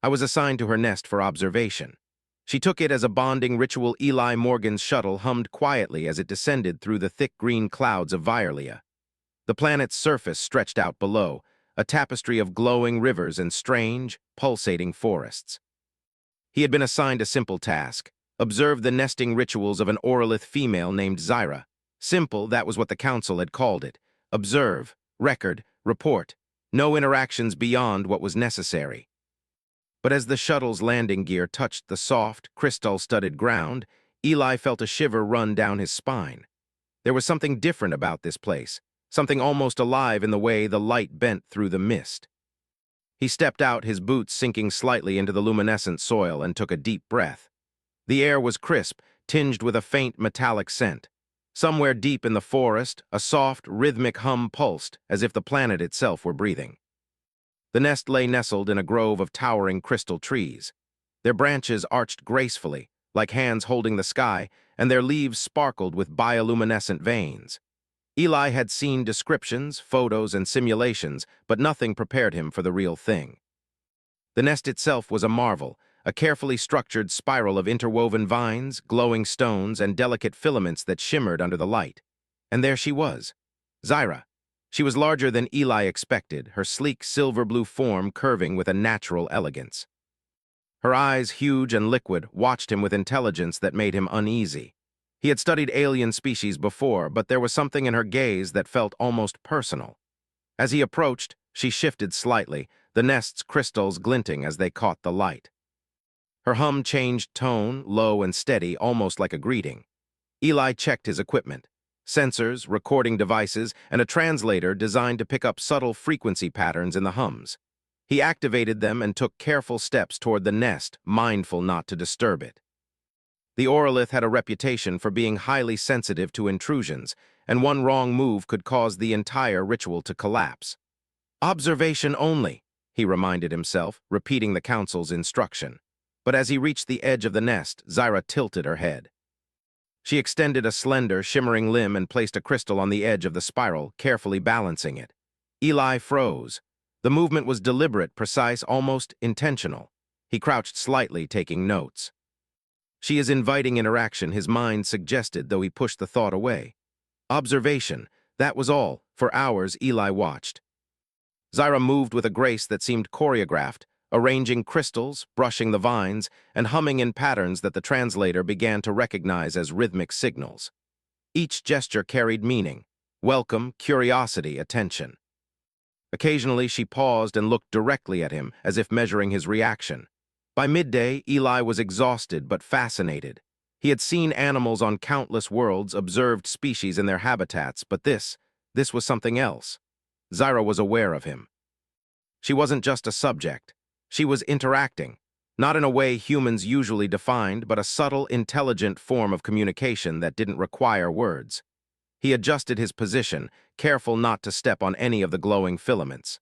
I was assigned to her nest for observation. She took it as a bonding ritual. Eli Morgan's shuttle hummed quietly as it descended through the thick green clouds of Violia. The planet's surface stretched out below, a tapestry of glowing rivers and strange, pulsating forests. He had been assigned a simple task: observe the nesting rituals of an Orolith female named Zyra. Simple, that was what the council had called it. Observe, record, report. No interactions beyond what was necessary. But as the shuttle's landing gear touched the soft, crystal-studded ground, Eli felt a shiver run down his spine. There was something different about this place, something almost alive in the way the light bent through the mist. He stepped out, his boots sinking slightly into the luminescent soil, and took a deep breath. The air was crisp, tinged with a faint metallic scent. Somewhere deep in the forest, a soft, rhythmic hum pulsed, as if the planet itself were breathing. The nest lay nestled in a grove of towering crystal trees. Their branches arched gracefully, like hands holding the sky, and their leaves sparkled with bioluminescent veins. Eli had seen descriptions, photos, and simulations, but nothing prepared him for the real thing. The nest itself was a marvel, a carefully structured spiral of interwoven vines, glowing stones, and delicate filaments that shimmered under the light. And there she was, Zyra. She was larger than Eli expected, her sleek silver-blue form curving with a natural elegance. Her eyes, huge and liquid, watched him with intelligence that made him uneasy. He had studied alien species before, but there was something in her gaze that felt almost personal. As he approached, she shifted slightly, the nest's crystals glinting as they caught the light. Her hum changed tone, low and steady, almost like a greeting. Eli checked his equipment. Sensors, recording devices, and a translator designed to pick up subtle frequency patterns in the hums. He activated them and took careful steps toward the nest, mindful not to disturb it. The Orolith had a reputation for being highly sensitive to intrusions, and one wrong move could cause the entire ritual to collapse. Observation only, he reminded himself, repeating the council's instruction. But as he reached the edge of the nest, Zyra tilted her head. She extended a slender, shimmering limb and placed a crystal on the edge of the spiral, carefully balancing it. Eli froze. The movement was deliberate, precise, almost intentional. He crouched slightly, taking notes. She is inviting interaction, his mind suggested, though he pushed the thought away. Observation, that was all. For hours, Eli watched. Zyra moved with a grace that seemed choreographed, arranging crystals, brushing the vines, and humming in patterns that the translator began to recognize as rhythmic signals. Each gesture carried meaning: welcome, curiosity, attention. Occasionally, she paused and looked directly at him, as if measuring his reaction. By midday, Eli was exhausted but fascinated. He had seen animals on countless worlds, observed species in their habitats, but this was something else. Zyra was aware of him. She wasn't just a subject. She was interacting, not in a way humans usually defined, but a subtle, intelligent form of communication that didn't require words. He adjusted his position, careful not to step on any of the glowing filaments.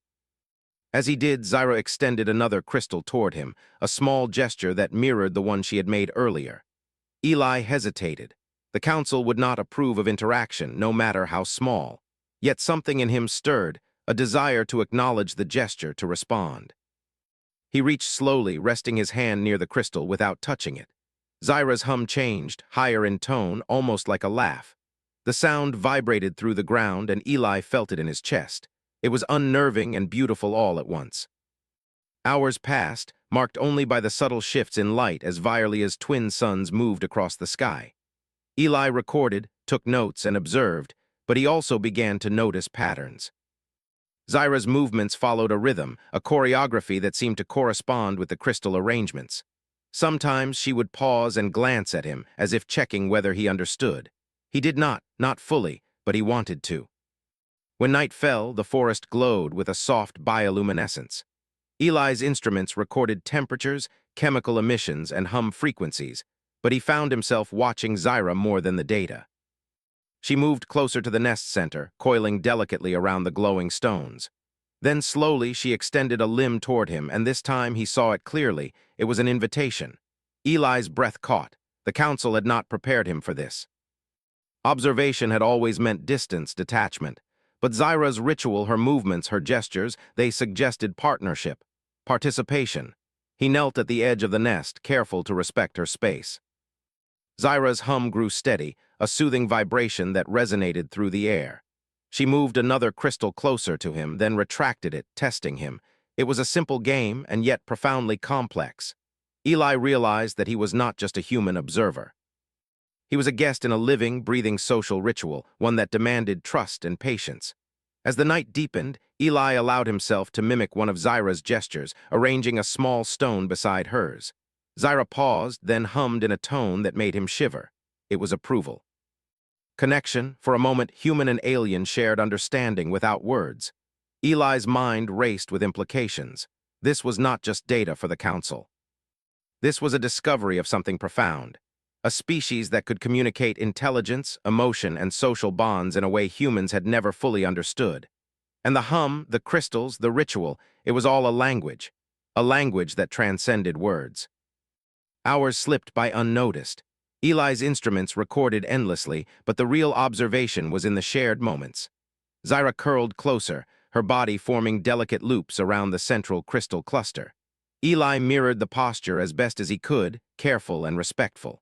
As he did, Zyra extended another crystal toward him, a small gesture that mirrored the one she had made earlier. Eli hesitated. The council would not approve of interaction, no matter how small. Yet something in him stirred, a desire to acknowledge the gesture, to respond. He reached slowly, resting his hand near the crystal without touching it. Zyra's hum changed, higher in tone, almost like a laugh. The sound vibrated through the ground, and Eli felt it in his chest. It was unnerving and beautiful all at once. Hours passed, marked only by the subtle shifts in light as Violia's twin suns moved across the sky. Eli recorded, took notes, and observed, but he also began to notice patterns. Zyra's movements followed a rhythm, a choreography that seemed to correspond with the crystal arrangements. Sometimes she would pause and glance at him, as if checking whether he understood. He did not fully, but he wanted to. When night fell, the forest glowed with a soft bioluminescence. Eli's instruments recorded temperatures, chemical emissions, and hum frequencies, but he found himself watching Zyra more than the data. She moved closer to the nest center, coiling delicately around the glowing stones. Then slowly she extended a limb toward him, and this time he saw it clearly. It was an invitation. Eli's breath caught. The council had not prepared him for this. Observation had always meant distance, detachment. But Zyra's ritual, her movements, her gestures, they suggested partnership, participation. He knelt at the edge of the nest, careful to respect her space. Zyra's hum grew steady, a soothing vibration that resonated through the air. She moved another crystal closer to him, then retracted it, testing him. It was a simple game, and yet profoundly complex. Eli realized that he was not just a human observer. He was a guest in a living, breathing social ritual, one that demanded trust and patience. As the night deepened, Eli allowed himself to mimic one of Zyra's gestures, arranging a small stone beside hers. Zyra paused, then hummed in a tone that made him shiver. It was approval. Connection, for a moment human and alien shared understanding without words. Eli's mind raced with implications. This was not just data for the Council. This was a discovery of something profound. A species that could communicate intelligence, emotion, and social bonds in a way humans had never fully understood. And the hum, the crystals, the ritual, it was all a language that transcended words. Hours slipped by unnoticed. Eli's instruments recorded endlessly, but the real observation was in the shared moments. Zyra curled closer, her body forming delicate loops around the central crystal cluster. Eli mirrored the posture as best as he could, careful and respectful.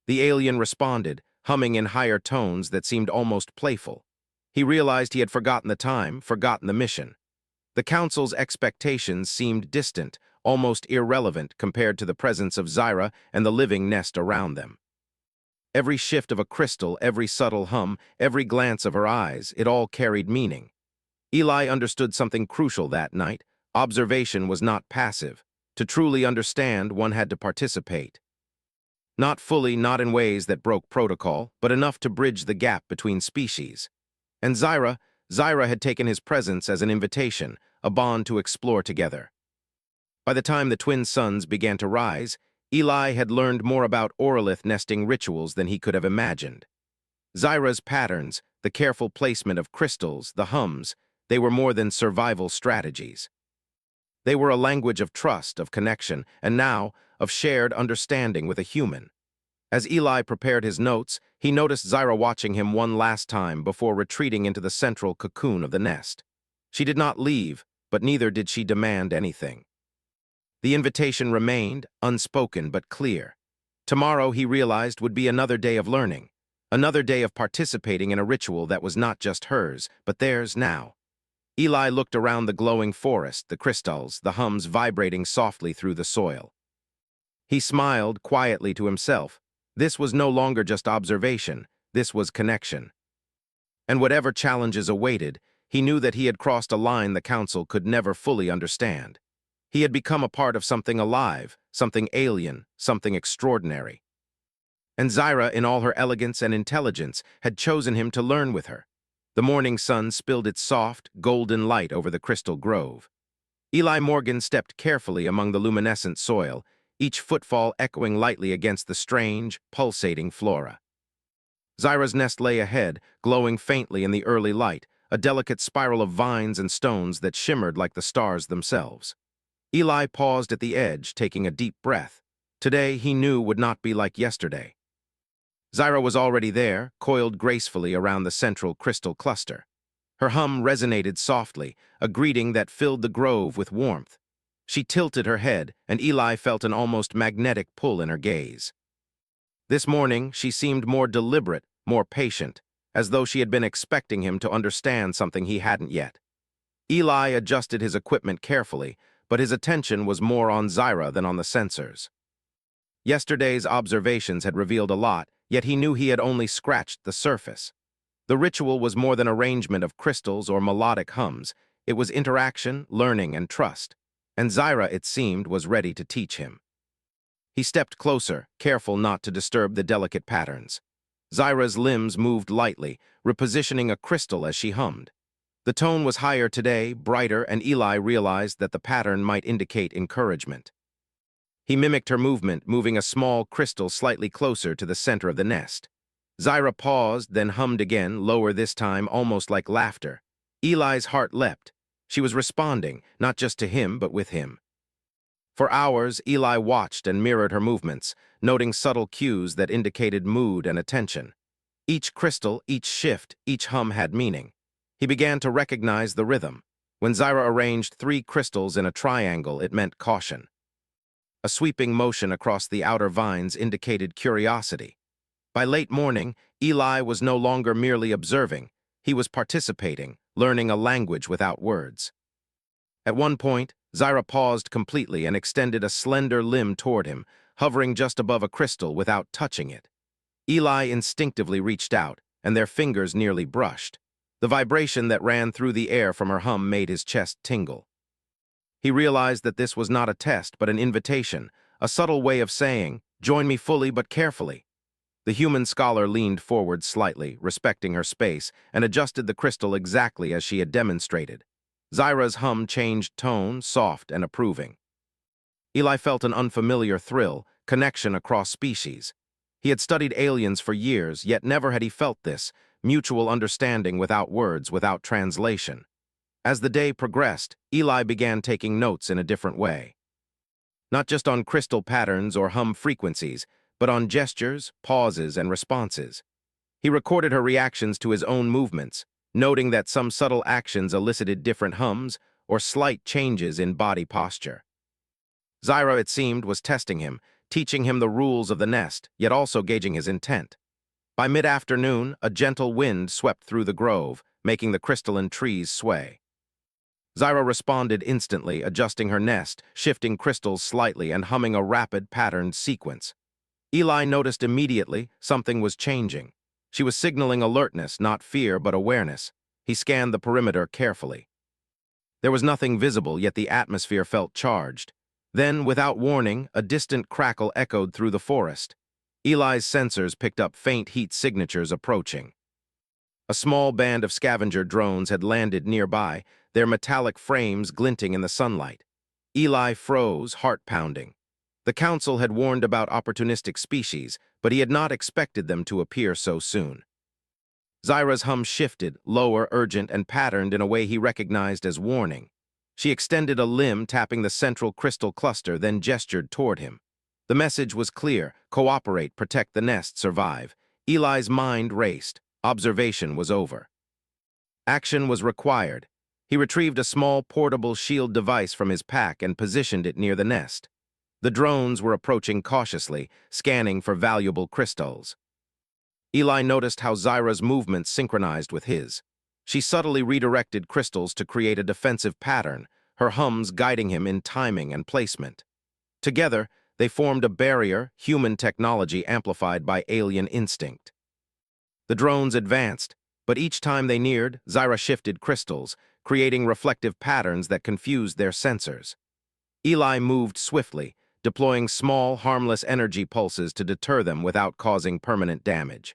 The alien responded, humming in higher tones that seemed almost playful. He realized he had forgotten the time, forgotten the mission. The Council's expectations seemed distant, almost irrelevant compared to the presence of Zyra and the living nest around them. Every shift of a crystal, every subtle hum, every glance of her eyes, it all carried meaning. Eli understood something crucial that night. Observation was not passive. To truly understand, one had to participate. Not fully, not in ways that broke protocol, but enough to bridge the gap between species. And Zyra had taken his presence as an invitation, a bond to explore together. By the time the twin suns began to rise, Eli had learned more about Orolith nesting rituals than he could have imagined. Zyra's patterns, the careful placement of crystals, the hums, they were more than survival strategies. They were a language of trust, of connection, and now, of shared understanding with a human. As Eli prepared his notes, he noticed Zyra watching him one last time before retreating into the central cocoon of the nest. She did not leave, but neither did she demand anything. The invitation remained, unspoken but clear. Tomorrow, he realized, would be another day of learning, another day of participating in a ritual that was not just hers, but theirs now. Eli looked around the glowing forest, the crystals, the hums vibrating softly through the soil. He smiled quietly to himself. This was no longer just observation, this was connection. And whatever challenges awaited, he knew that he had crossed a line the Council could never fully understand. He had become a part of something alive, something alien, something extraordinary. And Zyra, in all her elegance and intelligence, had chosen him to learn with her. The morning sun spilled its soft, golden light over the crystal grove. Eli Morgan stepped carefully among the luminescent soil, each footfall echoing lightly against the strange, pulsating flora. Zyra's nest lay ahead, glowing faintly in the early light, a delicate spiral of vines and stones that shimmered like the stars themselves. Eli paused at the edge, taking a deep breath. Today, he knew, would not be like yesterday. Zyra was already there, coiled gracefully around the central crystal cluster. Her hum resonated softly, a greeting that filled the grove with warmth. She tilted her head, and Eli felt an almost magnetic pull in her gaze. This morning, she seemed more deliberate, more patient, as though she had been expecting him to understand something he hadn't yet. Eli adjusted his equipment carefully, but his attention was more on Zyra than on the sensors. Yesterday's observations had revealed a lot, yet he knew he had only scratched the surface. The ritual was more than arrangement of crystals or melodic hums. It was interaction, learning, and trust. And Zyra, it seemed, was ready to teach him. He stepped closer, careful not to disturb the delicate patterns. Zyra's limbs moved lightly, repositioning a crystal as she hummed. The tone was higher today, brighter, and Eli realized that the pattern might indicate encouragement. He mimicked her movement, moving a small crystal slightly closer to the center of the nest. Zyra paused, then hummed again, lower this time, almost like laughter. Eli's heart leapt. She was responding, not just to him, but with him. For hours, Eli watched and mirrored her movements, noting subtle cues that indicated mood and attention. Each crystal, each shift, each hum had meaning. He began to recognize the rhythm. When Zyra arranged 3 crystals in a triangle, it meant caution. A sweeping motion across the outer vines indicated curiosity. By late morning, Eli was no longer merely observing. He was participating, learning a language without words. At one point, Zyra paused completely and extended a slender limb toward him, hovering just above a crystal without touching it. Eli instinctively reached out, and their fingers nearly brushed. The vibration that ran through the air from her hum made his chest tingle. He realized that this was not a test but an invitation, a subtle way of saying, "Join me fully but carefully." The human scholar leaned forward slightly, respecting her space, and adjusted the crystal exactly as she had demonstrated. Zyra's hum changed tone, soft and approving. Eli felt an unfamiliar thrill, connection across species. He had studied aliens for years, yet never had he felt this, mutual understanding without words, without translation. As the day progressed, Eli began taking notes in a different way. Not just on crystal patterns or hum frequencies, but on gestures, pauses, and responses. He recorded her reactions to his own movements, noting that some subtle actions elicited different hums or slight changes in body posture. Zyra, it seemed, was testing him, teaching him the rules of the nest, yet also gauging his intent. By mid-afternoon, a gentle wind swept through the grove, making the crystalline trees sway. Zyra responded instantly, adjusting her nest, shifting crystals slightly and humming a rapid, patterned sequence. Eli noticed immediately something was changing. She was signaling alertness, not fear, but awareness. He scanned the perimeter carefully. There was nothing visible, yet the atmosphere felt charged. Then, without warning, a distant crackle echoed through the forest. Eli's sensors picked up faint heat signatures approaching. A small band of scavenger drones had landed nearby, their metallic frames glinting in the sunlight. Eli froze, heart pounding. The council had warned about opportunistic species, but he had not expected them to appear so soon. Zyra's hum shifted, lower, urgent, and patterned in a way he recognized as warning. She extended a limb, tapping the central crystal cluster, then gestured toward him. The message was clear: cooperate, protect the nest, survive. Eli's mind raced. Observation was over. Action was required. He retrieved a small portable shield device from his pack and positioned it near the nest. The drones were approaching cautiously, scanning for valuable crystals. Eli noticed how Zyra's movements synchronized with his. She subtly redirected crystals to create a defensive pattern, her hums guiding him in timing and placement. Together, they formed a barrier, human technology amplified by alien instinct. The drones advanced, but each time they neared, Zyra shifted crystals, creating reflective patterns that confused their sensors. Eli moved swiftly, deploying small, harmless energy pulses to deter them without causing permanent damage.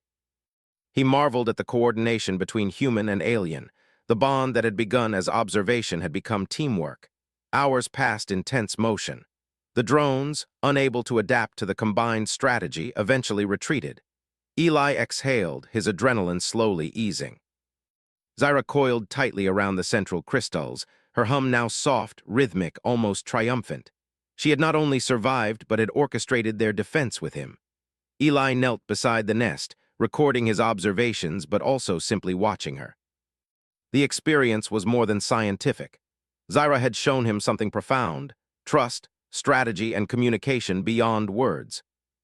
He marveled at the coordination between human and alien. The bond that had begun as observation had become teamwork. Hours passed in tense motion. The drones, unable to adapt to the combined strategy, eventually retreated. Eli exhaled, his adrenaline slowly easing. Zyra coiled tightly around the central crystals, her hum now soft, rhythmic, almost triumphant. She had not only survived, but had orchestrated their defense with him. Eli knelt beside the nest, recording his observations but also simply watching her. The experience was more than scientific. Zyra had shown him something profound: trust, strategy, and communication beyond words.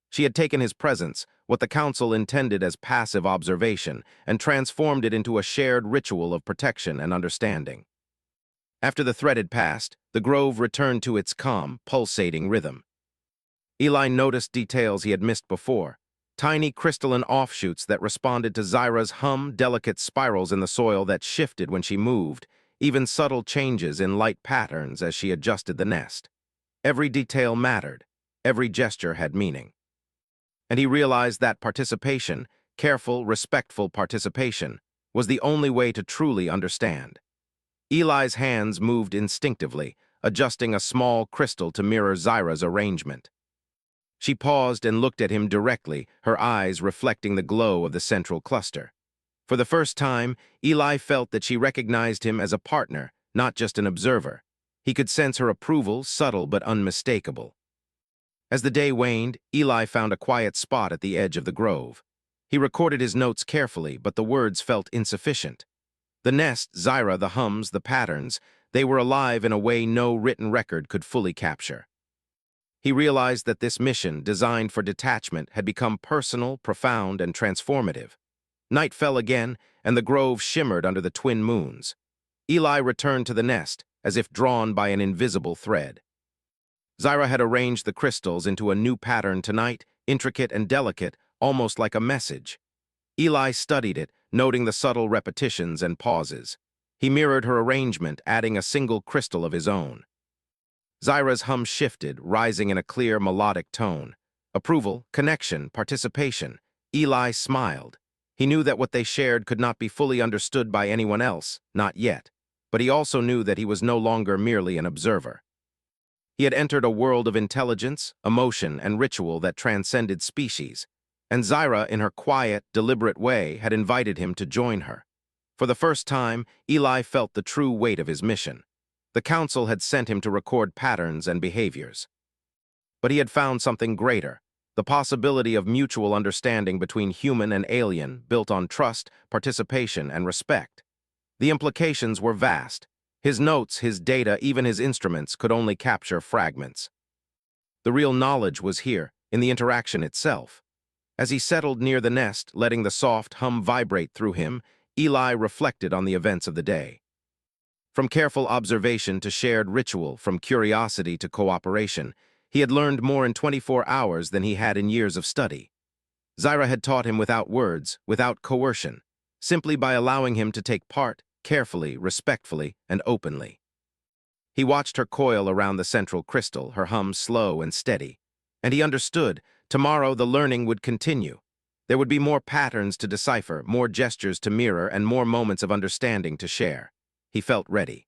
She had taken his presence, what the council intended as passive observation, and transformed it into a shared ritual of protection and understanding. After the threat had passed, the grove returned to its calm, pulsating rhythm. Eli noticed details he had missed before: tiny crystalline offshoots that responded to Zyra's hum, delicate spirals in the soil that shifted when she moved, even subtle changes in light patterns as she adjusted the nest. Every detail mattered. Every gesture had meaning. And he realized that participation, careful, respectful participation, was the only way to truly understand. Eli's hands moved instinctively, adjusting a small crystal to mirror Zyra's arrangement. She paused and looked at him directly, her eyes reflecting the glow of the central cluster. For the first time, Eli felt that she recognized him as a partner, not just an observer. He could sense her approval, subtle but unmistakable. As the day waned, Eli found a quiet spot at the edge of the grove. He recorded his notes carefully, but the words felt insufficient. The nest, Zyra, the hums, the patterns, they were alive in a way no written record could fully capture. He realized that this mission, designed for detachment, had become personal, profound, and transformative. Night fell again, and the grove shimmered under the twin moons. Eli returned to the nest, as if drawn by an invisible thread. Zyra had arranged the crystals into a new pattern tonight, intricate and delicate, almost like a message. Eli studied it, noting the subtle repetitions and pauses. He mirrored her arrangement, adding a single crystal of his own. Zyra's hum shifted, rising in a clear, melodic tone. Approval, connection, participation. Eli smiled. He knew that what they shared could not be fully understood by anyone else, not yet. But he also knew that he was no longer merely an observer. He had entered a world of intelligence, emotion, and ritual that transcended species, and Zyra, in her quiet, deliberate way, had invited him to join her. For the first time, Eli felt the true weight of his mission. The council had sent him to record patterns and behaviors. But he had found something greater, the possibility of mutual understanding between human and alien, built on trust, participation, and respect. The implications were vast. His notes, his data, even his instruments could only capture fragments. The real knowledge was here, in the interaction itself. As he settled near the nest, letting the soft hum vibrate through him, Eli reflected on the events of the day. From careful observation to shared ritual, from curiosity to cooperation, he had learned more in 24 hours than he had in years of study. Zyra had taught him without words, without coercion, simply by allowing him to take part, carefully, respectfully, and openly. He watched her coil around the central crystal, her hum slow and steady, and he understood, tomorrow the learning would continue. There would be more patterns to decipher, more gestures to mirror, and more moments of understanding to share. He felt ready.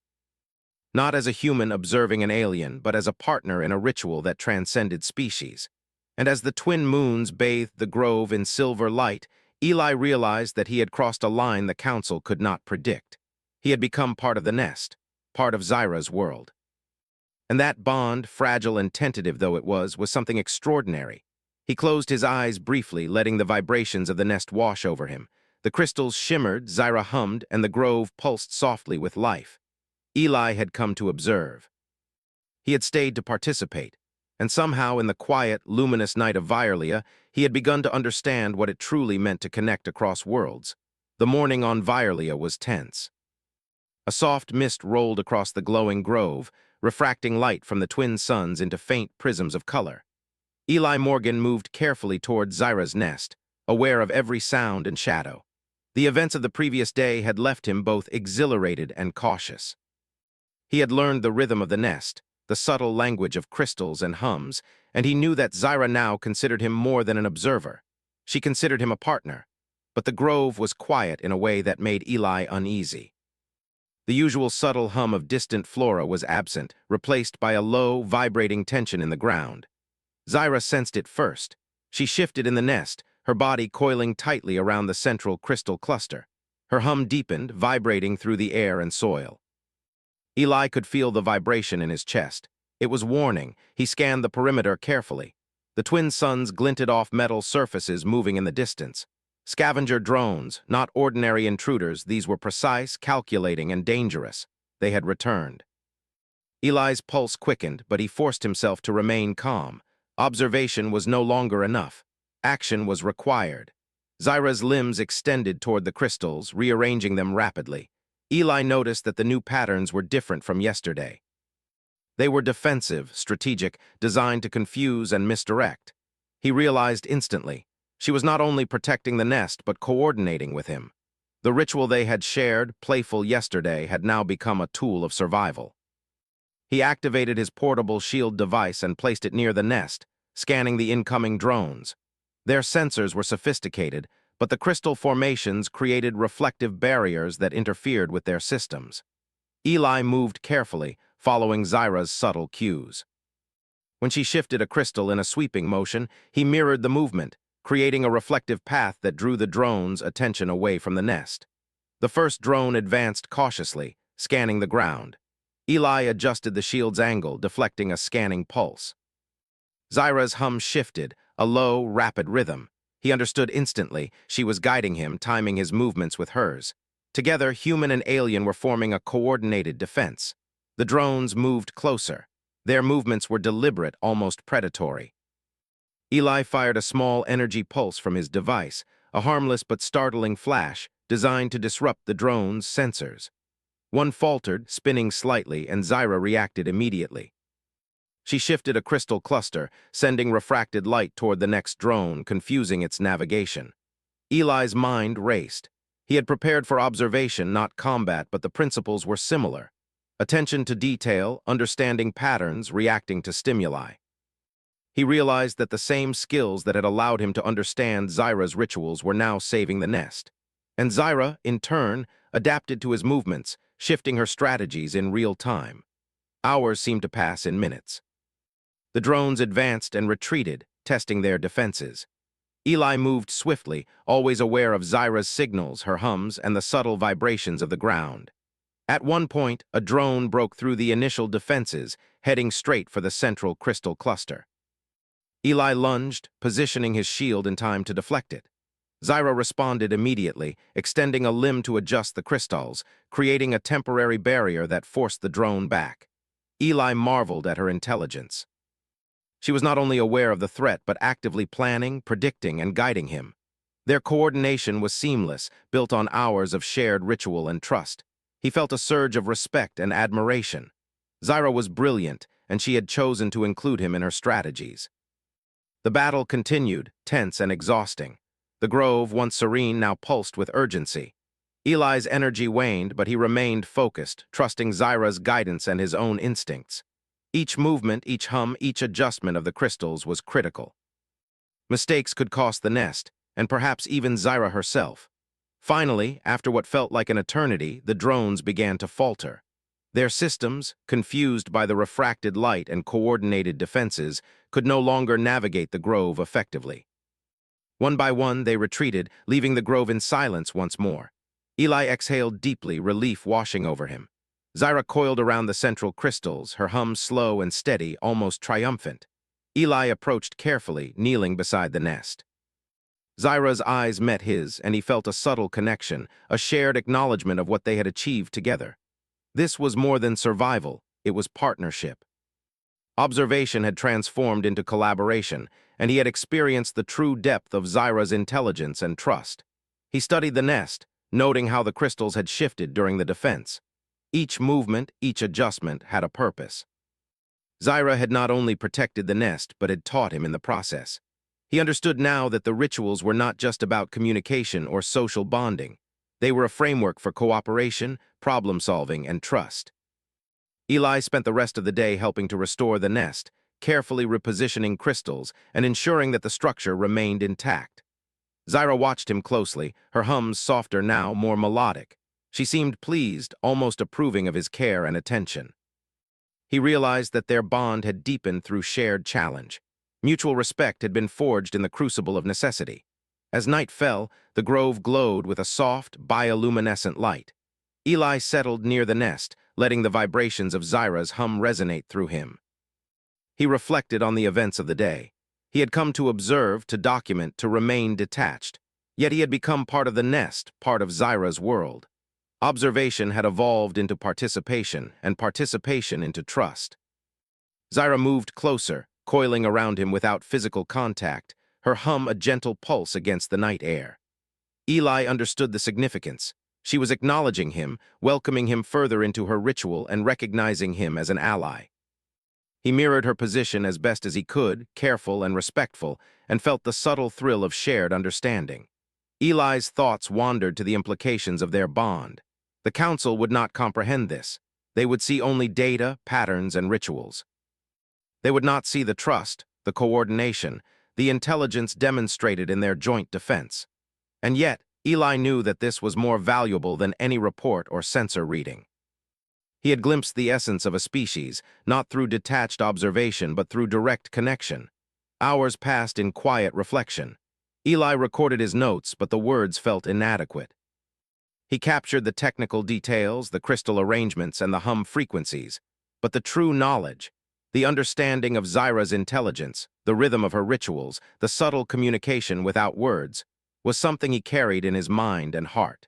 Not as a human observing an alien, but as a partner in a ritual that transcended species. And as the twin moons bathed the grove in silver light, Eli realized that he had crossed a line the council could not predict. He had become part of the nest, part of Zyra's world. And that bond, fragile and tentative though it was something extraordinary. He closed his eyes briefly, letting the vibrations of the nest wash over him. The crystals shimmered, Zyra hummed, and the grove pulsed softly with life. Eli had come to observe. He had stayed to participate, and somehow in the quiet, luminous night of Violia, he had begun to understand what it truly meant to connect across worlds. The morning on Violia was tense. A soft mist rolled across the glowing grove, refracting light from the twin suns into faint prisms of color. Eli Morgan moved carefully toward Zyra's nest, aware of every sound and shadow. The events of the previous day had left him both exhilarated and cautious. He had learned the rhythm of the nest, the subtle language of crystals and hums, and he knew that Zyra now considered him more than an observer. She considered him a partner. But the grove was quiet in a way that made Eli uneasy. The usual subtle hum of distant flora was absent, replaced by a low, vibrating tension in the ground. Zyra sensed it first. She shifted in the nest, her body coiling tightly around the central crystal cluster. Her hum deepened, vibrating through the air and soil. Eli could feel the vibration in his chest. It was warning. He scanned the perimeter carefully. The twin suns glinted off metal surfaces moving in the distance. Scavenger drones, not ordinary intruders, these were precise, calculating, and dangerous. They had returned. Eli's pulse quickened, but he forced himself to remain calm. Observation was no longer enough. Action was required. Zyra's limbs extended toward the crystals, rearranging them rapidly. Eli noticed that the new patterns were different from yesterday. They were defensive, strategic, designed to confuse and misdirect. He realized instantly. She was not only protecting the nest, but coordinating with him. The ritual they had shared, playful yesterday, had now become a tool of survival. He activated his portable shield device and placed it near the nest, scanning the incoming drones. Their sensors were sophisticated, but the crystal formations created reflective barriers that interfered with their systems. Eli moved carefully, following Zyra's subtle cues. When she shifted a crystal in a sweeping motion, he mirrored the movement, creating a reflective path that drew the drone's attention away from the nest. The first drone advanced cautiously, scanning the ground. Eli adjusted the shield's angle, deflecting a scanning pulse. Zyra's hum shifted, a low, rapid rhythm. He understood instantly. She was guiding him, timing his movements with hers. Together, human and alien were forming a coordinated defense. The drones moved closer. Their movements were deliberate, almost predatory. Eli fired a small energy pulse from his device, a harmless but startling flash designed to disrupt the drone's sensors. One faltered, spinning slightly, and Zyra reacted immediately. She shifted a crystal cluster, sending refracted light toward the next drone, confusing its navigation. Eli's mind raced. He had prepared for observation, not combat, but the principles were similar. Attention to detail, understanding patterns, reacting to stimuli. He realized that the same skills that had allowed him to understand Zyra's rituals were now saving the nest. And Zyra, in turn, adapted to his movements, shifting her strategies in real time. Hours seemed to pass in minutes. The drones advanced and retreated, testing their defenses. Eli moved swiftly, always aware of Zyra's signals, her hums, and the subtle vibrations of the ground. At one point, a drone broke through the initial defenses, heading straight for the central crystal cluster. Eli lunged, positioning his shield in time to deflect it. Zyra responded immediately, extending a limb to adjust the crystals, creating a temporary barrier that forced the drone back. Eli marveled at her intelligence. She was not only aware of the threat, but actively planning, predicting, and guiding him. Their coordination was seamless, built on hours of shared ritual and trust. He felt a surge of respect and admiration. Zyra was brilliant, and she had chosen to include him in her strategies. The battle continued, tense and exhausting. The grove, once serene, now pulsed with urgency. Eli's energy waned, but he remained focused, trusting Zyra's guidance and his own instincts. Each movement, each hum, each adjustment of the crystals was critical. Mistakes could cost the nest, and perhaps even Zyra herself. Finally, after what felt like an eternity, the drones began to falter. Their systems, confused by the refracted light and coordinated defenses, could no longer navigate the grove effectively. One by one, they retreated, leaving the grove in silence once more. Eli exhaled deeply, relief washing over him. Zyra coiled around the central crystals, her hum slow and steady, almost triumphant. Eli approached carefully, kneeling beside the nest. Zyra's eyes met his, and he felt a subtle connection, a shared acknowledgement of what they had achieved together. This was more than survival, it was partnership. Observation had transformed into collaboration, and he had experienced the true depth of Zyra's intelligence and trust. He studied the nest, noting how the crystals had shifted during the defense. Each movement, each adjustment had a purpose. Zyra had not only protected the nest, but had taught him in the process. He understood now that the rituals were not just about communication or social bonding. They were a framework for cooperation, problem-solving, and trust. Eli spent the rest of the day helping to restore the nest, carefully repositioning crystals and ensuring that the structure remained intact. Zyra watched him closely, her hums softer now, more melodic. She seemed pleased, almost approving of his care and attention. He realized that their bond had deepened through shared challenge. Mutual respect had been forged in the crucible of necessity. As night fell, the grove glowed with a soft, bioluminescent light. Eli settled near the nest, letting the vibrations of Zyra's hum resonate through him. He reflected on the events of the day. He had come to observe, to document, to remain detached. Yet he had become part of the nest, part of Zyra's world. Observation had evolved into participation, and participation into trust. Zyra moved closer, coiling around him without physical contact, her hum a gentle pulse against the night air. Eli understood the significance. She was acknowledging him, welcoming him further into her ritual and recognizing him as an ally. He mirrored her position as best as he could, careful and respectful, and felt the subtle thrill of shared understanding. Eli's thoughts wandered to the implications of their bond. The council would not comprehend this. They would see only data, patterns, and rituals. They would not see the trust, the coordination, the intelligence demonstrated in their joint defense. And yet, Eli knew that this was more valuable than any report or sensor reading. He had glimpsed the essence of a species, not through detached observation but through direct connection. Hours passed in quiet reflection. Eli recorded his notes, but the words felt inadequate. He captured the technical details, the crystal arrangements, and the hum frequencies. But the true knowledge, the understanding of Zyra's intelligence, the rhythm of her rituals, the subtle communication without words, was something he carried in his mind and heart.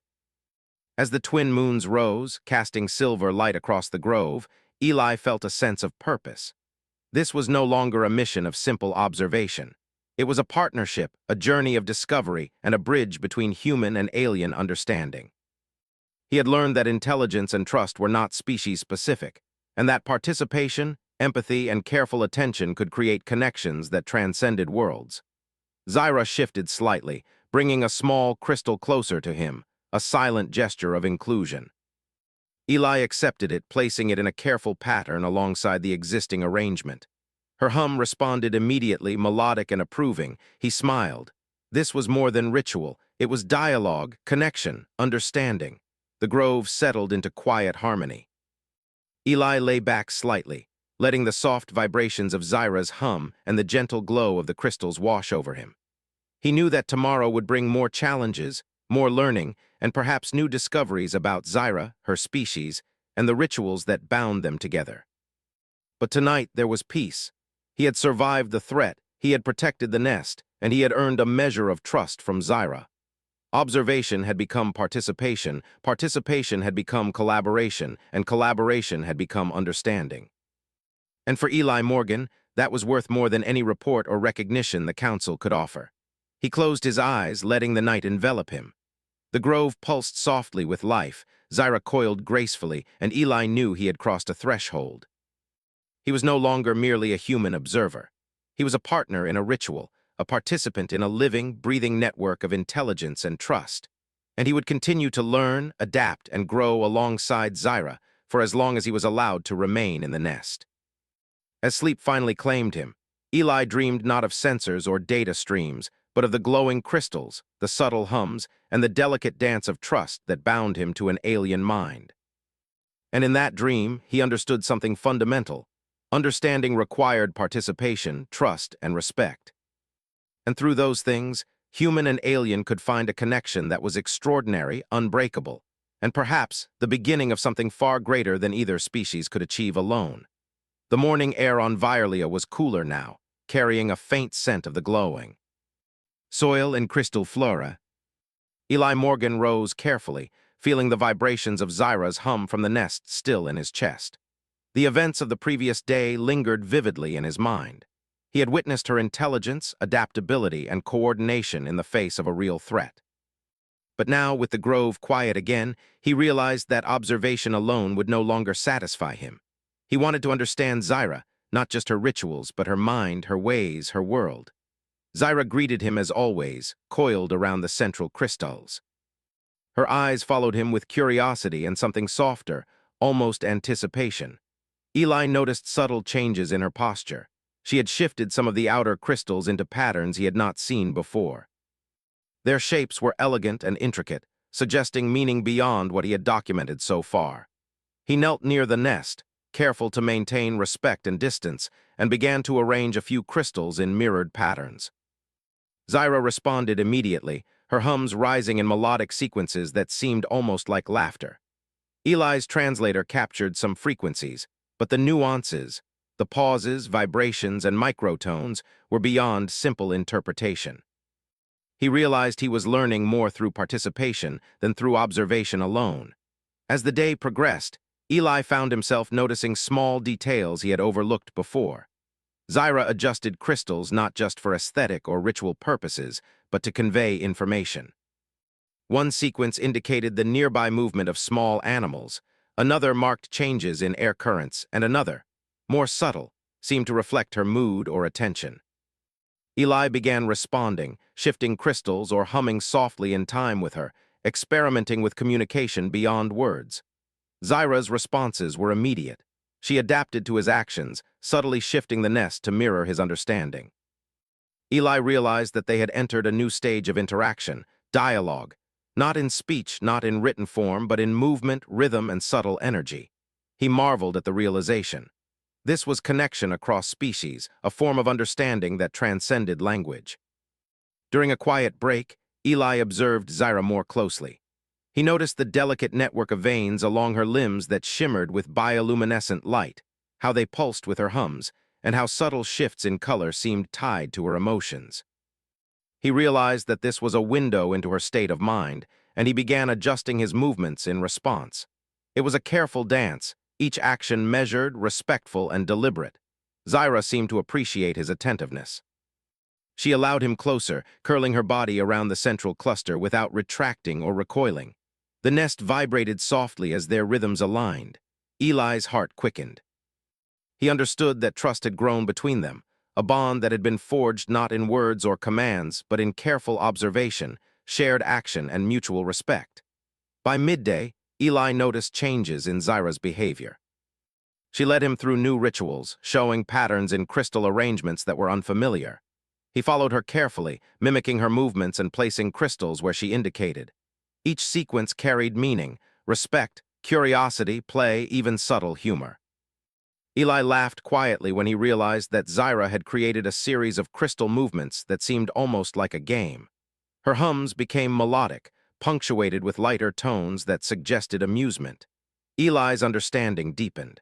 As the twin moons rose, casting silver light across the grove, Eli felt a sense of purpose. This was no longer a mission of simple observation. It was a partnership, a journey of discovery, and a bridge between human and alien understanding. He had learned that intelligence and trust were not species-specific, and that participation, empathy, and careful attention could create connections that transcended worlds. Zyra shifted slightly, bringing a small crystal closer to him, a silent gesture of inclusion. Eli accepted it, placing it in a careful pattern alongside the existing arrangement. Her hum responded immediately, melodic and approving. He smiled. This was more than ritual. It was dialogue, connection, understanding. The grove settled into quiet harmony. Eli lay back slightly, letting the soft vibrations of Zyra's hum and the gentle glow of the crystals wash over him. He knew that tomorrow would bring more challenges, more learning, and perhaps new discoveries about Zyra, her species, and the rituals that bound them together. But tonight there was peace. He had survived the threat, he had protected the nest, and he had earned a measure of trust from Zyra. Observation had become participation, participation had become collaboration, and collaboration had become understanding. And for Eli Morgan, that was worth more than any report or recognition the council could offer. He closed his eyes, letting the night envelop him. The grove pulsed softly with life, Zyra coiled gracefully, and Eli knew he had crossed a threshold. He was no longer merely a human observer. He was a partner in a ritual, a participant in a living, breathing network of intelligence and trust. And he would continue to learn, adapt, and grow alongside Zyra for as long as he was allowed to remain in the nest. As sleep finally claimed him, Eli dreamed not of sensors or data streams, but of the glowing crystals, the subtle hums, and the delicate dance of trust that bound him to an alien mind. And in that dream, he understood something fundamental. Understanding required participation, trust, and respect. And through those things, human and alien could find a connection that was extraordinary, unbreakable, and perhaps the beginning of something far greater than either species could achieve alone. The morning air on Violia was cooler now, carrying a faint scent of the glowing soil and crystal flora. Eli Morgan rose carefully, feeling the vibrations of Zyra's hum from the nest still in his chest. The events of the previous day lingered vividly in his mind. He had witnessed her intelligence, adaptability, and coordination in the face of a real threat. But now, with the grove quiet again, he realized that observation alone would no longer satisfy him. He wanted to understand Zyra, not just her rituals, but her mind, her ways, her world. Zyra greeted him as always, coiled around the central crystals. Her eyes followed him with curiosity and something softer, almost anticipation. Eli noticed subtle changes in her posture. She had shifted some of the outer crystals into patterns he had not seen before. Their shapes were elegant and intricate, suggesting meaning beyond what he had documented so far. He knelt near the nest, careful to maintain respect and distance, and began to arrange a few crystals in mirrored patterns. Zyra responded immediately, her hums rising in melodic sequences that seemed almost like laughter. Eli's translator captured some frequencies, but the nuances, the pauses, vibrations, and microtones were beyond simple interpretation. He realized he was learning more through participation than through observation alone. As the day progressed, Eli found himself noticing small details he had overlooked before. Zyra adjusted crystals not just for aesthetic or ritual purposes, but to convey information. One sequence indicated the nearby movement of small animals, another marked changes in air currents, and another, more subtle, seemed to reflect her mood or attention. Eli began responding, shifting crystals or humming softly in time with her, experimenting with communication beyond words. Zyra's responses were immediate. She adapted to his actions, subtly shifting the nest to mirror his understanding. Eli realized that they had entered a new stage of interaction, dialogue, not in speech, not in written form, but in movement, rhythm, and subtle energy. He marveled at the realization. This was connection across species, a form of understanding that transcended language. During a quiet break, Eli observed Zyra more closely. He noticed the delicate network of veins along her limbs that shimmered with bioluminescent light, how they pulsed with her hums, and how subtle shifts in color seemed tied to her emotions. He realized that this was a window into her state of mind, and he began adjusting his movements in response. It was a careful dance, each action measured, respectful, and deliberate. Zyra seemed to appreciate his attentiveness. She allowed him closer, curling her body around the central cluster without retracting or recoiling. The nest vibrated softly as their rhythms aligned. Eli's heart quickened. He understood that trust had grown between them, a bond that had been forged not in words or commands, but in careful observation, shared action, and mutual respect. By midday, Eli noticed changes in Zyra's behavior. She led him through new rituals, showing patterns in crystal arrangements that were unfamiliar. He followed her carefully, mimicking her movements and placing crystals where she indicated. Each sequence carried meaning, respect, curiosity, play, even subtle humor. Eli laughed quietly when he realized that Zyra had created a series of crystal movements that seemed almost like a game. Her hums became melodic, punctuated with lighter tones that suggested amusement. Eli's understanding deepened.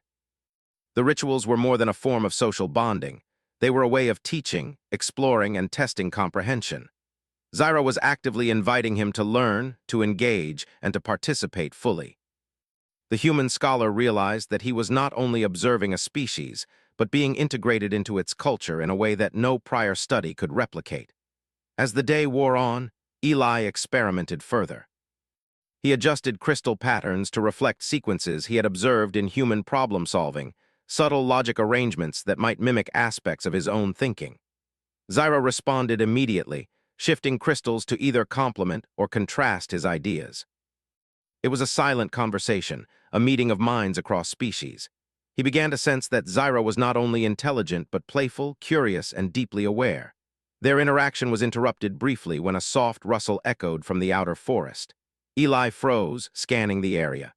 The rituals were more than a form of social bonding. They were a way of teaching, exploring, and testing comprehension. Zyra was actively inviting him to learn, to engage, and to participate fully. The human scholar realized that he was not only observing a species, but being integrated into its culture in a way that no prior study could replicate. As the day wore on, Eli experimented further. He adjusted crystal patterns to reflect sequences he had observed in human problem-solving, subtle logic arrangements that might mimic aspects of his own thinking. Zyra responded immediately, shifting crystals to either complement or contrast his ideas. It was a silent conversation, a meeting of minds across species. He began to sense that Zyra was not only intelligent but playful, curious, and deeply aware. Their interaction was interrupted briefly when a soft rustle echoed from the outer forest. Eli froze, scanning the area.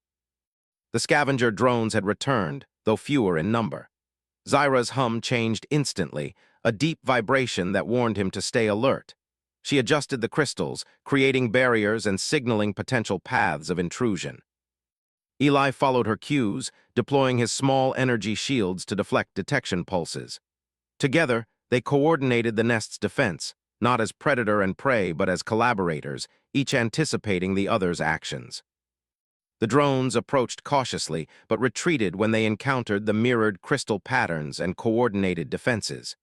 The scavenger drones had returned, though fewer in number. Zyra's hum changed instantly, a deep vibration that warned him to stay alert. She adjusted the crystals, creating barriers and signaling potential paths of intrusion. Eli followed her cues, deploying his small energy shields to deflect detection pulses. Together, they coordinated the nest's defense, not as predator and prey but as collaborators, each anticipating the other's actions. The drones approached cautiously but retreated when they encountered the mirrored crystal patterns and coordinated defenses.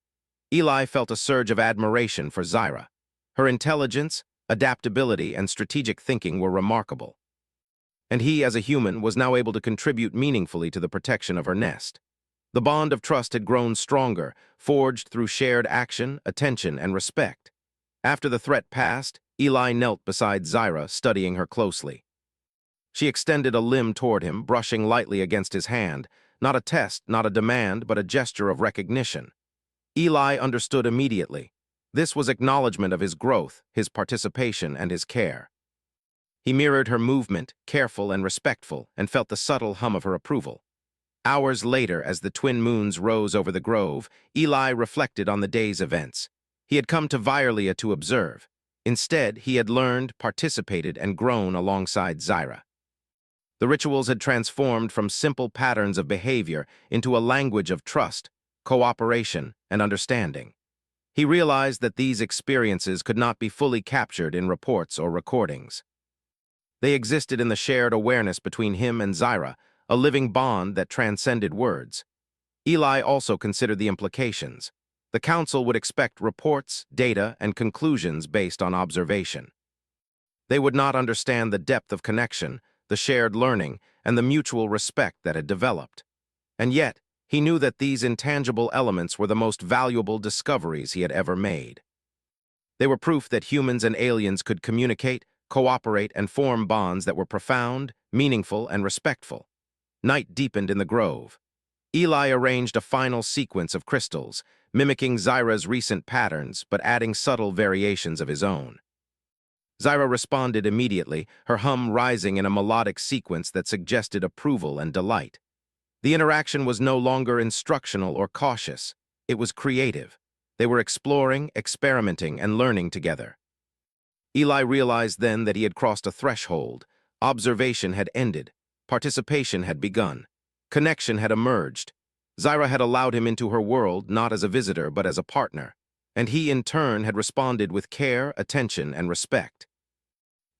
Eli felt a surge of admiration for Zyra. Her intelligence, adaptability, and strategic thinking were remarkable. And he, as a human, was now able to contribute meaningfully to the protection of her nest. The bond of trust had grown stronger, forged through shared action, attention, and respect. After the threat passed, Eli knelt beside Zyra, studying her closely. She extended a limb toward him, brushing lightly against his hand, not a test, not a demand, but a gesture of recognition. Eli understood immediately. This was acknowledgement of his growth, his participation, and his care. He mirrored her movement, careful and respectful, and felt the subtle hum of her approval. Hours later, as the twin moons rose over the grove, Eli reflected on the day's events. He had come to Violia to observe. Instead, he had learned, participated, and grown alongside Zyra. The rituals had transformed from simple patterns of behavior into a language of trust, cooperation, and understanding. He realized that these experiences could not be fully captured in reports or recordings. They existed in the shared awareness between him and Zyra, a living bond that transcended words. Eli also considered the implications. The council would expect reports, data, and conclusions based on observation. They would not understand the depth of connection, the shared learning, and the mutual respect that had developed. And yet, he knew that these intangible elements were the most valuable discoveries he had ever made. They were proof that humans and aliens could communicate, cooperate, and form bonds that were profound, meaningful, and respectful. Night deepened in the grove. Eli arranged a final sequence of crystals, mimicking Zyra's recent patterns but adding subtle variations of his own. Zyra responded immediately, her hum rising in a melodic sequence that suggested approval and delight. The interaction was no longer instructional or cautious. It was creative. They were exploring, experimenting, and learning together. Eli realized then that he had crossed a threshold. Observation had ended. Participation had begun. Connection had emerged. Zyra had allowed him into her world not as a visitor but as a partner, and he in turn had responded with care, attention, and respect.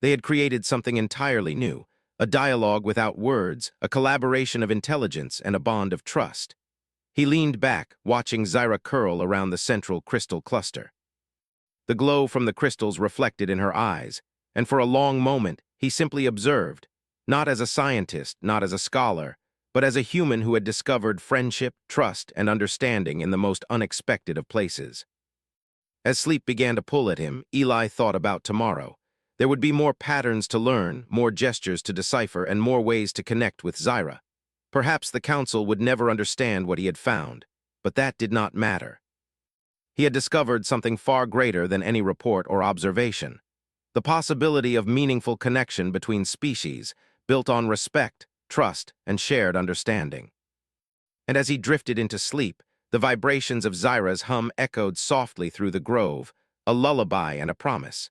They had created something entirely new, a dialogue without words, a collaboration of intelligence, and a bond of trust. He leaned back, watching Zyra curl around the central crystal cluster. The glow from the crystals reflected in her eyes, and for a long moment he simply observed, not as a scientist, not as a scholar, but as a human who had discovered friendship, trust, and understanding in the most unexpected of places. As sleep began to pull at him, Eli thought about tomorrow. There would be more patterns to learn, more gestures to decipher, and more ways to connect with Zyra. Perhaps the council would never understand what he had found, but that did not matter. He had discovered something far greater than any report or observation. The possibility of meaningful connection between species, built on respect, trust, and shared understanding. And as he drifted into sleep, the vibrations of Zyra's hum echoed softly through the grove, a lullaby and a promise.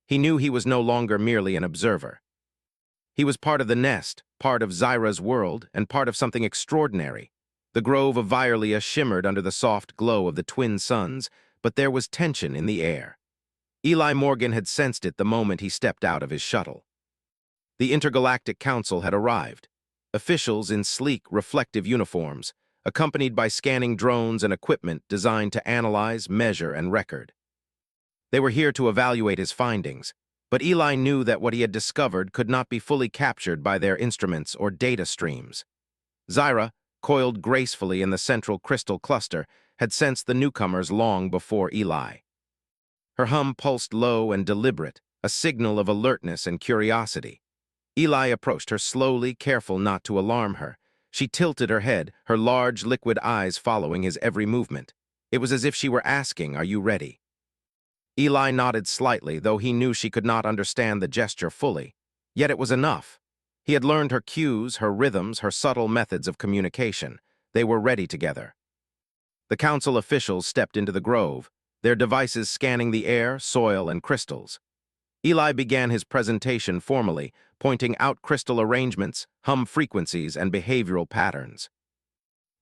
He knew he was no longer merely an observer. He was part of the nest, part of Zyra's world, and part of something extraordinary. The grove of Violia shimmered under the soft glow of the twin suns, but there was tension in the air. Eli Morgan had sensed it the moment he stepped out of his shuttle. The Intergalactic Council had arrived. Officials in sleek, reflective uniforms, accompanied by scanning drones and equipment designed to analyze, measure, and record. They were here to evaluate his findings, but Eli knew that what he had discovered could not be fully captured by their instruments or data streams. Zyra, coiled gracefully in the central crystal cluster, had sensed the newcomers long before Eli. Her hum pulsed low and deliberate, a signal of alertness and curiosity. Eli approached her slowly, careful not to alarm her. She tilted her head, her large, liquid eyes following his every movement. It was as if she were asking, "Are you ready?" Eli nodded slightly, though he knew she could not understand the gesture fully. Yet it was enough. He had learned her cues, her rhythms, her subtle methods of communication. They were ready together. The council officials stepped into the grove, their devices scanning the air, soil, and crystals. Eli began his presentation formally, pointing out crystal arrangements, hum frequencies, and behavioral patterns.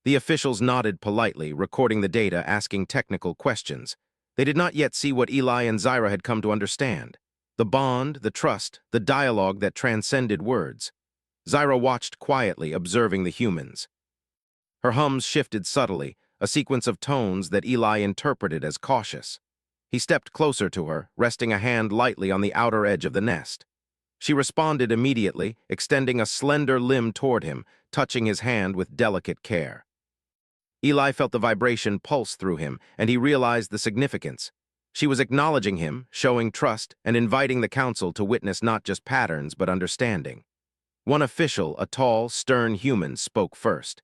The officials nodded politely, recording the data, asking technical questions. They did not yet see what Eli and Zyra had come to understand. The bond, the trust, the dialogue that transcended words. Zyra watched quietly, observing the humans. Her hums shifted subtly, a sequence of tones that Eli interpreted as cautious. He stepped closer to her, resting a hand lightly on the outer edge of the nest. She responded immediately, extending a slender limb toward him, touching his hand with delicate care. Eli felt the vibration pulse through him, and he realized the significance. She was acknowledging him, showing trust, and inviting the council to witness not just patterns but understanding. One official, a tall, stern human, spoke first.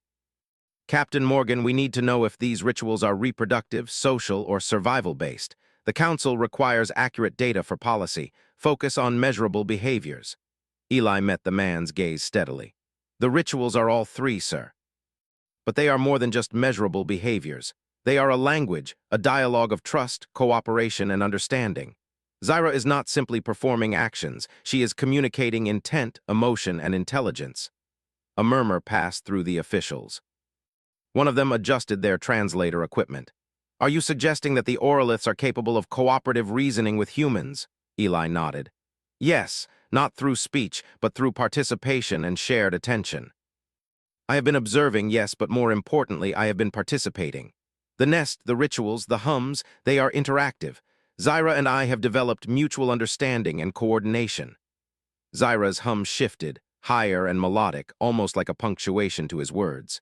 "Captain Morgan, we need to know if these rituals are reproductive, social, or survival-based. The council requires accurate data for policy. Focus on measurable behaviors." Eli met the man's gaze steadily. "The rituals are all three, sir. But they are more than just measurable behaviors. They are a language, a dialogue of trust, cooperation, and understanding. Zyra is not simply performing actions. She is communicating intent, emotion, and intelligence." A murmur passed through the officials. One of them adjusted their translator equipment. "Are you suggesting that the Oroliths are capable of cooperative reasoning with humans?" Eli nodded. "Yes, not through speech, but through participation and shared attention." "I have been observing, yes, but more importantly, I have been participating. The nest, the rituals, the hums, they are interactive. Zyra and I have developed mutual understanding and coordination." Zyra's hum shifted, higher and melodic, almost like a punctuation to his words.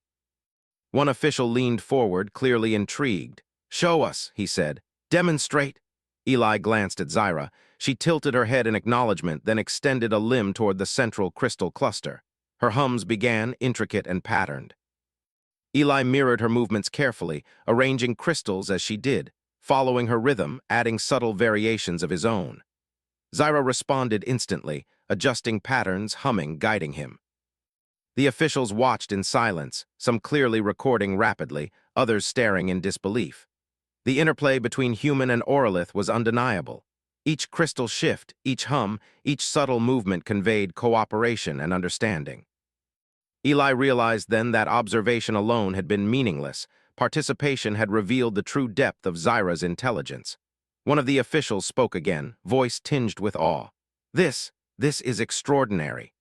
One official leaned forward, clearly intrigued. "Show us," he said. "Demonstrate." Eli glanced at Zyra. She tilted her head in acknowledgement, then extended a limb toward the central crystal cluster. Her hums began, intricate and patterned. Eli mirrored her movements carefully, arranging crystals as she did, following her rhythm, adding subtle variations of his own. Zyra responded instantly, adjusting patterns, humming, guiding him. The officials watched in silence, some clearly recording rapidly, others staring in disbelief. The interplay between human and Orolith was undeniable. Each crystal shift, each hum, each subtle movement conveyed cooperation and understanding. Eli realized then that observation alone had been meaningless. Participation had revealed the true depth of Zyra's intelligence. One of the officials spoke again, voice tinged with awe. This is extraordinary.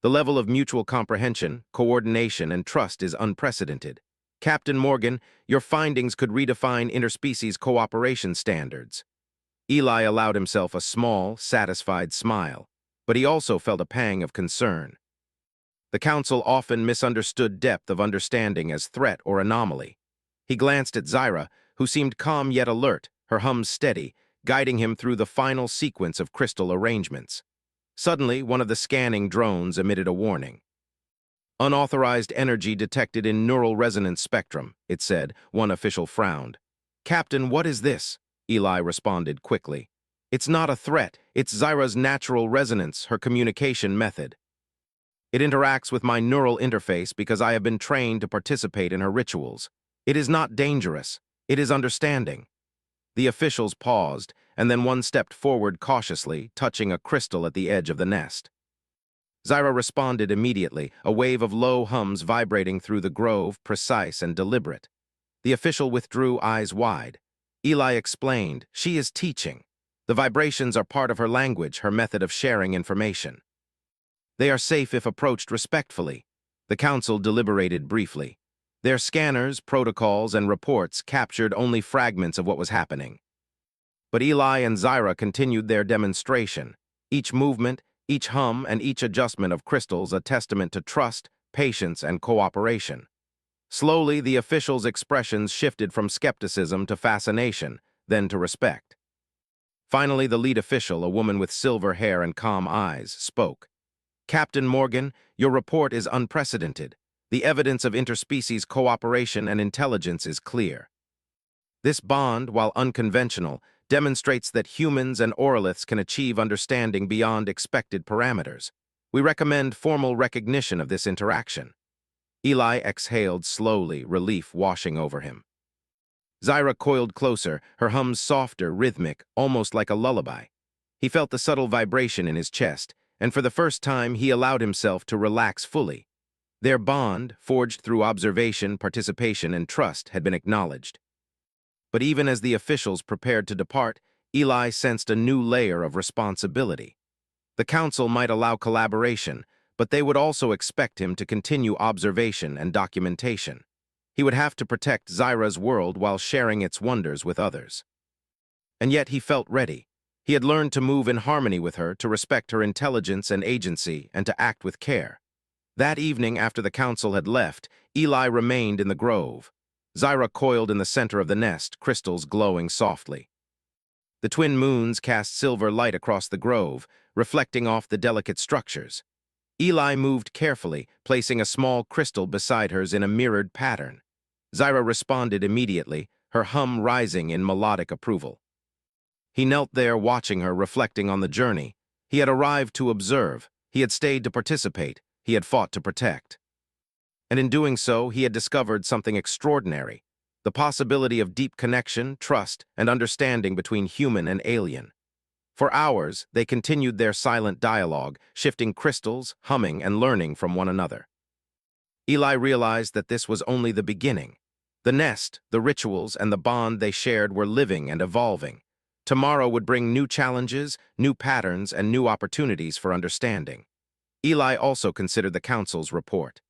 The level of mutual comprehension, coordination, and trust is unprecedented. Captain Morgan, your findings could redefine interspecies cooperation standards. Eli allowed himself a small, satisfied smile, but he also felt a pang of concern. The Council often misunderstood depth of understanding as threat or anomaly. He glanced at Zyra, who seemed calm yet alert, her hum steady, guiding him through the final sequence of crystal arrangements. Suddenly, one of the scanning drones emitted a warning. Unauthorized energy detected in neural resonance spectrum, it said. One official frowned. Captain, what is this? Eli responded quickly. It's not a threat. It's Zyra's natural resonance, her communication method. It interacts with my neural interface because I have been trained to participate in her rituals. It is not dangerous. It is understanding. The officials paused, and then one stepped forward cautiously, touching a crystal at the edge of the nest. Zyra responded immediately, a wave of low hums vibrating through the grove, precise and deliberate. The official withdrew, eyes wide. Eli explained, she is teaching. The vibrations are part of her language, her method of sharing information. They are safe if approached respectfully. The Council deliberated briefly. Their scanners, protocols, and reports captured only fragments of what was happening. But Eli and Zyra continued their demonstration. Each movement, each hum, and each adjustment of crystals a testament to trust, patience, and cooperation. Slowly, the officials' expressions shifted from skepticism to fascination, then to respect. Finally, the lead official, a woman with silver hair and calm eyes, spoke. Captain Morgan, your report is unprecedented. The evidence of interspecies cooperation and intelligence is clear. This bond, while unconventional, demonstrates that humans and Orliths can achieve understanding beyond expected parameters. We recommend formal recognition of this interaction. Eli exhaled slowly, relief washing over him. Zyra coiled closer, her hums softer, rhythmic, almost like a lullaby. He felt the subtle vibration in his chest, and for the first time he allowed himself to relax fully. Their bond, forged through observation, participation, and trust, had been acknowledged. But even as the officials prepared to depart, Eli sensed a new layer of responsibility. The Council might allow collaboration, but they would also expect him to continue observation and documentation. He would have to protect Zyra's world while sharing its wonders with others. And yet he felt ready. He had learned to move in harmony with her, to respect her intelligence and agency, and to act with care. That evening, after the Council had left, Eli remained in the grove. Zyra coiled in the center of the nest, crystals glowing softly. The twin moons cast silver light across the grove, reflecting off the delicate structures. Eli moved carefully, placing a small crystal beside hers in a mirrored pattern. Zyra responded immediately, her hum rising in melodic approval. He knelt there watching her, reflecting on the journey. He had arrived to observe, he had stayed to participate, he had fought to protect. And in doing so, he had discovered something extraordinary, the possibility of deep connection, trust, and understanding between human and alien. For hours, they continued their silent dialogue, shifting crystals, humming, and learning from one another. Eli realized that this was only the beginning. The nest, the rituals, and the bond they shared were living and evolving. Tomorrow would bring new challenges, new patterns, and new opportunities for understanding. Eli also considered the Council's report.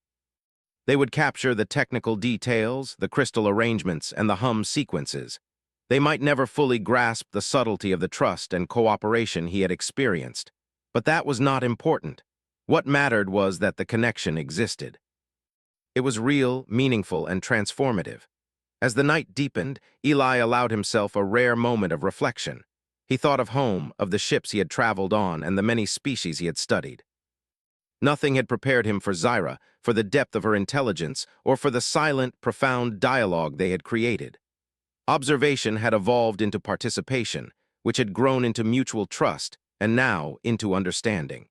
They would capture the technical details, the crystal arrangements, and the hum sequences. They might never fully grasp the subtlety of the trust and cooperation he had experienced. But that was not important. What mattered was that the connection existed. It was real, meaningful, and transformative. As the night deepened, Eli allowed himself a rare moment of reflection. He thought of home, of the ships he had traveled on, and the many species he had studied. Nothing had prepared him for Zyra, for the depth of her intelligence, or for the silent, profound dialogue they had created. Observation had evolved into participation, which had grown into mutual trust, and now into understanding.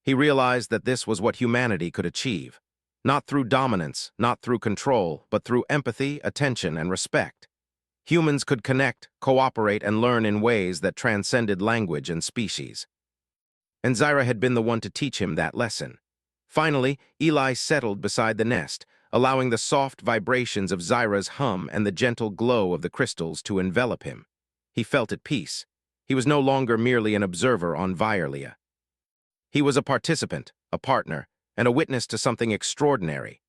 He realized that this was what humanity could achieve, not through dominance, not through control, but through empathy, attention, and respect. Humans could connect, cooperate, and learn in ways that transcended language and species. And Zyra had been the one to teach him that lesson. Finally, Eli settled beside the nest, allowing the soft vibrations of Zyra's hum and the gentle glow of the crystals to envelop him. He felt at peace. He was no longer merely an observer on Violia. He was a participant, a partner, and a witness to something extraordinary.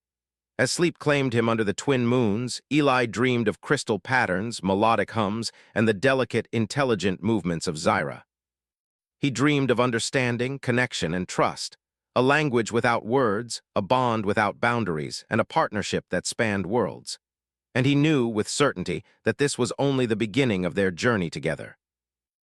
As sleep claimed him under the twin moons, Eli dreamed of crystal patterns, melodic hums, and the delicate, intelligent movements of Zyra. He dreamed of understanding, connection, and trust, a language without words, a bond without boundaries, and a partnership that spanned worlds. And he knew with certainty that this was only the beginning of their journey together.